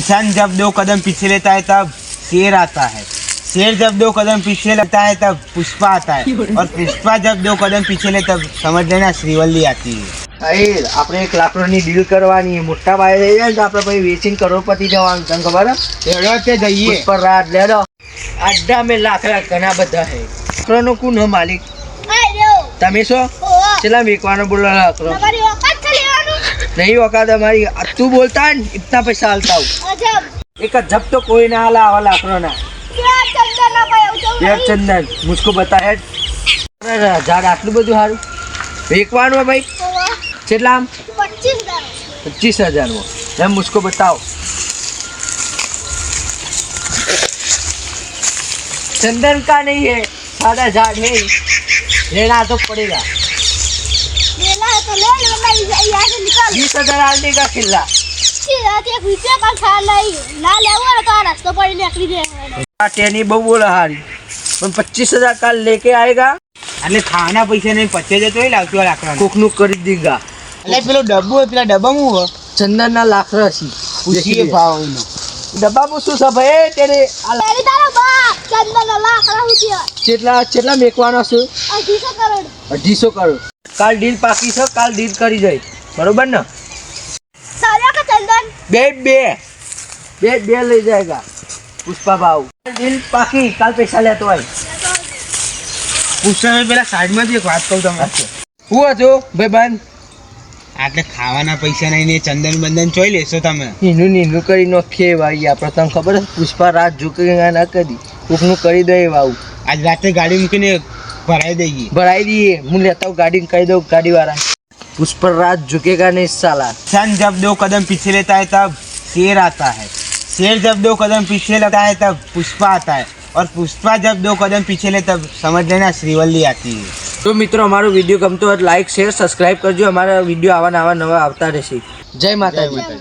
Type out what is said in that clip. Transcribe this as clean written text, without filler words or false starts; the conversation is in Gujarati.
इंसान जब 2 कदम पीछे लेता है तब शेर आता है, शेर जब 2 कदम पीछे लगता है तब पुष्पा आता है, और पुष्पा जब 2 कदम पीछे ले तब समझ लेना श्रीवल्ली आती है। આપણે 1 લાખની ડીલ કરવાની, મોટા પાયે થઈ જાય તો આપણે પછી વેચીને કરોડપતિ જવાનું, તને ખબર તે જઈએ પર રાત લેડો અડ્ડા મેં લાખ ઘણા બધા છે. લાકડાનો કોણ હો માલિક? તમે છો? ચલા વેચવાનો બોલો લાકડો નહીં વખત અમારી તું બોલતા ને ઇતના પૈસા હાલતા હું એક જબ તો કોઈ ના હાલા આવા લાકડો ના યાર ચંદન મુझको बता है ઝાડ આટલું બધું સારું વેચવાનું ભાઈ કેટલા 25,000 में हम मुझको बताओ. चंदन का नहीं है, सादा झाड़ है, लेना तो पड़ेगा. 20,000 डालने का खिल्ला टेनी बहु बोला हारी પણ 25,000 काल लेके आएगा. એટલે ખાવાના પૈસા નહીં, 25,000 તો લાવતો લાકડા કોકનું કરી દીધા. એટલે પેલો ડબ્બો હોય, પેલા ડબ્બામાં હું ચંદન ના લાકડા છે, પૂછીએ ભાવ એનો. ડબ્બામાં શું છે ભાઈ? તેને કેટલા મેકવાનો છે? 250 કરોડ. કાલ ડીલ પાકી છે, કાલ ડીલ કરી જાય બરોબર ને? બે લઈ જાયગા પુષ્પા ભાવ. ડીલ પાકી, કાલ પૈસા લેતો હોય. પુષ્પા પેલા સાઈડમાંથી એક વાત કહું તમને. હું હતું ભાઈ બંધ આટલે ખાવાના પૈસા નહીં ને ચંદન બંદન જોઈ લેશો તમે. નીનું કરી નાખીએ ભાઈ. આપણે તને ખબર છે પુષ્પા રાત ઝૂકી ના કરી કોકનું કરી દે વાવ. આજ રાતે ગાડી મૂકીને ભરાઈ દઈએ. હું લેતા હું ગાડી કહી દઉં ગાડી વાળા પુષ્પા રાત ઝુકેગા નહીં સાલા. इंसान जब 2 कदम पीछे लेता है तब शेर आता है, शेर जब 2 कदम पीछे लगता है तब पुष्पा आता है, और पुष्पा जब 2 कदम पीछे ले तब समझ लेना श्रीवल्ली आती है. તો મિત્રો અમારો વિડીયો ગમતો હોય લાઈક શેર સબસ્ક્રાઇબ કરજો. અમારા વિડીયો આવા નવા આવતા રહેશે. જય માતાજી.